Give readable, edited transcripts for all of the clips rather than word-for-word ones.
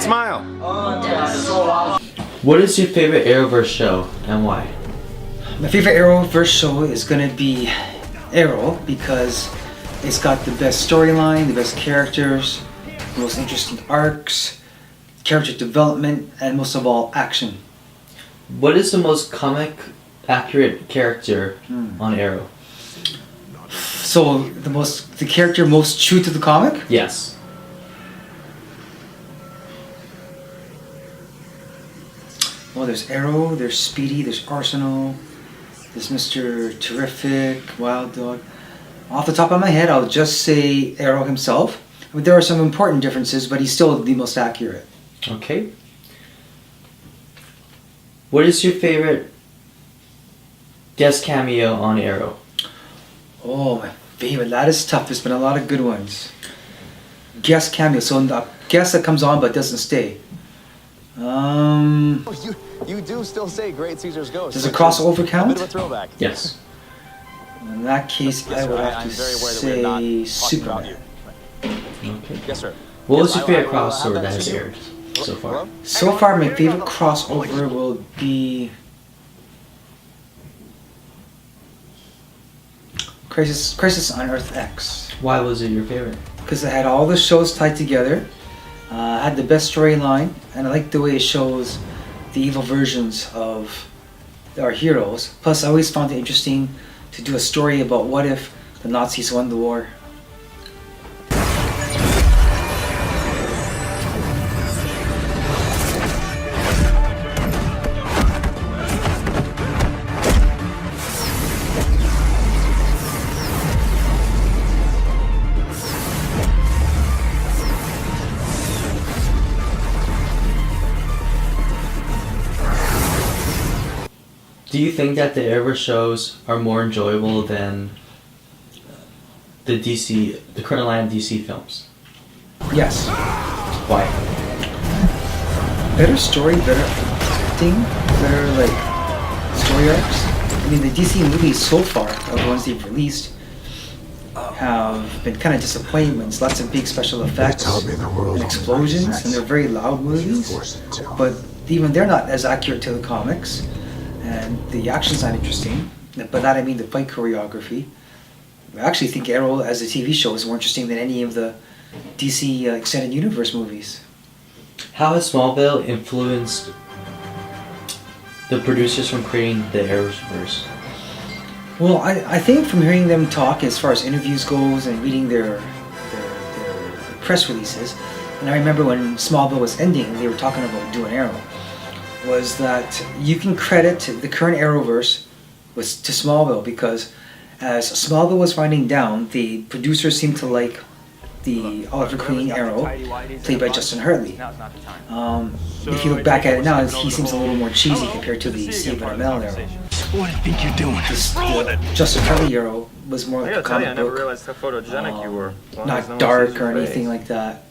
Smile. What is your favorite Arrowverse show and why? My favorite Arrowverse show is gonna be Arrow because it's got the best storyline, the best characters, the most interesting arcs, character development, and most of all, action. What is the most comic accurate character on Arrow? So the character most true to the comic? Yes. Well, there's Arrow, there's Speedy, there's Arsenal, there's Mr. Terrific, Wild Dog. Off the top of my head, I'll just say Arrow himself. But there are some important differences, but he's still the most accurate. Okay. What is your favorite guest cameo on Arrow? Oh, my favorite. That is tough. There's been a lot of good ones. Guest cameo. So the guest that comes on but doesn't stay. You do still say Great Caesar's Ghost. Does a crossover count? A bit of a throwback. Yes. In that case, I would have to say Superman. Okay. Yes, sir. What was your favorite crossover that has aired so far? So far, my favorite crossover will be Crisis on Earth X. Why was it your favorite? Because it had all the shows tied together, had the best storyline, and I like the way it shows the evil versions of our heroes. Plus, I always found it interesting to do a story about what if the Nazis won the war. Do you think that the Arrowverse shows are more enjoyable than the current line of DC films? Yes. Why? Better story, better acting, better story arcs. I mean, the DC movies so far, the ones they've released, have been kind of disappointments. Lots of big special effects and explosions, and they're very loud movies. But even they're not as accurate to the comics. And the action's not interesting. By that I mean the fight choreography. I actually think Arrow as a TV show is more interesting than any of the DC Extended Universe movies. How has Smallville influenced the producers from creating the Arrowverse? Well, I think from hearing them talk as far as interviews goes and reading their press releases, and I remember when Smallville was ending, they were talking about doing Arrow, was that you can credit the current Arrowverse to Smallville because as Smallville was winding down, the producers seemed to like the Oliver Queen Arrow, played by Justin Hartley. If you look back at it now, he seems a little more cheesy compared to the Stephen Amell Arrow. What do you think you're doing? The Justin Hartley Arrow was more like a comic book, not dark or anything like that.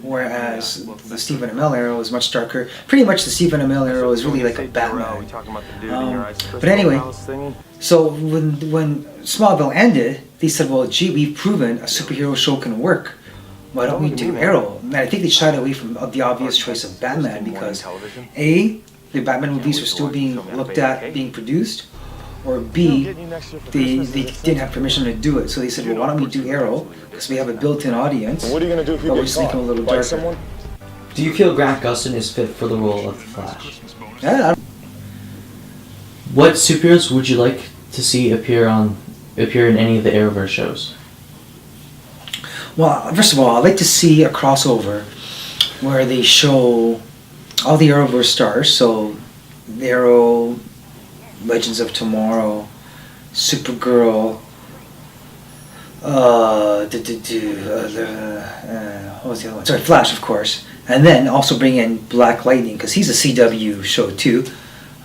Whereas the Stephen Amell Arrow is much darker. Pretty much the Stephen Amell Arrow is really like a Batman. But anyway, so when Smallville ended, they said, well, gee, we've proven a superhero show can work. Why don't we do Arrow? And I think they shied away from the obvious choice of Batman because A, the Batman movies were still being looked at, being produced, or B, they didn't have permission to do it. So they said, well, why don't we do Arrow? Because we have a built-in audience, What are you gonna do if you but we're get just making caught? a little Fight darker. someone? Do you feel Grant Gustin is fit for the role of the Flash? Yeah, What superheroes would you like to see appear in any of the Arrowverse shows? well, first of all, I'd like to see a crossover where they show all the Arrowverse stars, so Arrow, Legends of Tomorrow, Supergirl, what was the other one? Sorry, Flash, of course. And then also bring in Black Lightning, because he's a CW show too.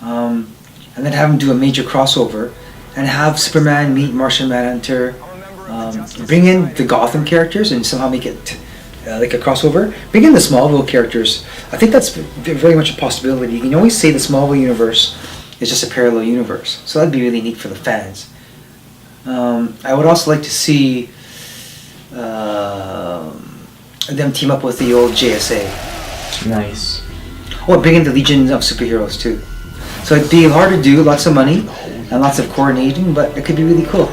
And then have him do a major crossover, and have Superman meet Martian Manhunter. Bring in the Gotham characters and somehow make it like a crossover. Bring in the Smallville characters. I think that's very much a possibility. You can always say the Smallville universe is just a parallel universe, so that'd be really neat for the fans. I would also like to see them team up with the old JSA. Nice. Or bring in the Legion of Superheroes too. So it'd be hard to do, lots of money, and lots of coordinating, but it could be really cool.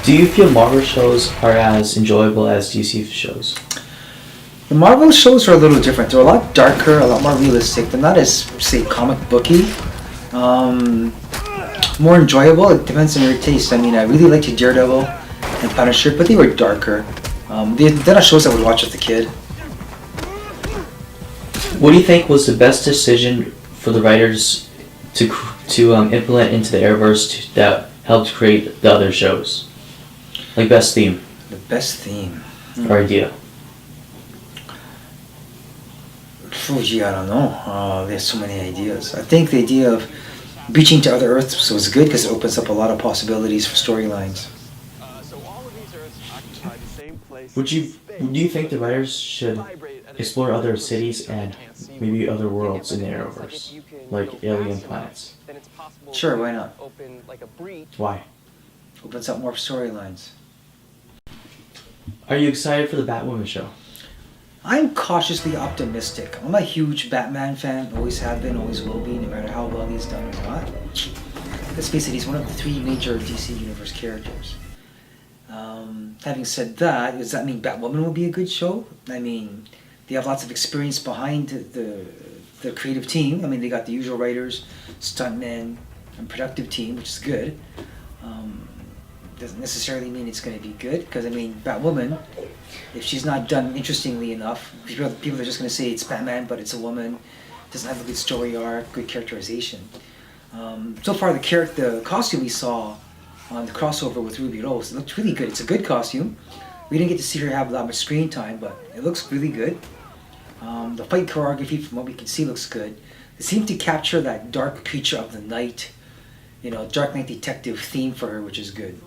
Do you feel Marvel shows are as enjoyable as DC shows? The Marvel shows are a little different. They're a lot darker, a lot more realistic. They're not as, say, comic booky. More enjoyable. It depends on your taste. I mean, I really liked Daredevil and Punisher, but they were darker. They're not shows I would watch as a kid. What do you think was the best decision for the writers to implement into the Arrowverse that helped create the other shows? Like best theme The best theme. or idea? Oh, gee, I don't know. There's so many ideas. I think the idea of reaching to other Earths was good because it opens up a lot of possibilities for storylines. So all of these Earths occupy the same place. Do you think the writers should explore other cities and maybe other worlds in the Arrowverse, like alien planets? Sure, why not? Open like a breach. Why? Opens up more storylines. Are you excited for the Batwoman show? I'm cautiously optimistic. I'm a huge Batman fan, always have been, always will be, no matter how well he's done or not. Let's face it, he's one of the 3 major DC Universe characters. Having said that, does that mean Batwoman will be a good show? I mean, they have lots of experience behind the creative team. I mean, they got the usual writers, stuntmen, and productive team, which is good. Doesn't necessarily mean it's going to be good, because I mean, Batwoman, if she's not done interestingly enough, people are just going to say it's Batman, but it's a woman, doesn't have a good story arc, good characterization. So far, the costume we saw on the crossover with Ruby Rose, it looked really good. It's a good costume. We didn't get to see her have that much screen time, but it looks really good. The fight choreography, from what we can see, looks good. They seem to capture that dark creature of the night, Dark Knight Detective theme for her, which is good.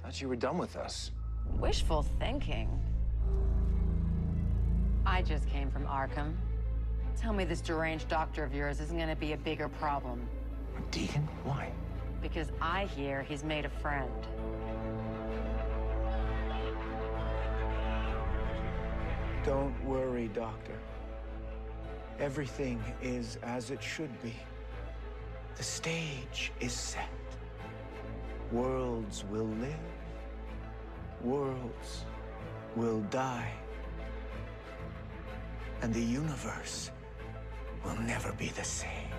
Thought you were done with us. Wishful thinking. I just came from Arkham. Tell me this deranged doctor of yours isn't gonna be a bigger problem. Deacon? Why? Because I hear he's made a friend. Don't worry, Doctor. Everything is as it should be. The stage is set. Worlds will live. Worlds will die. And the universe will never be the same.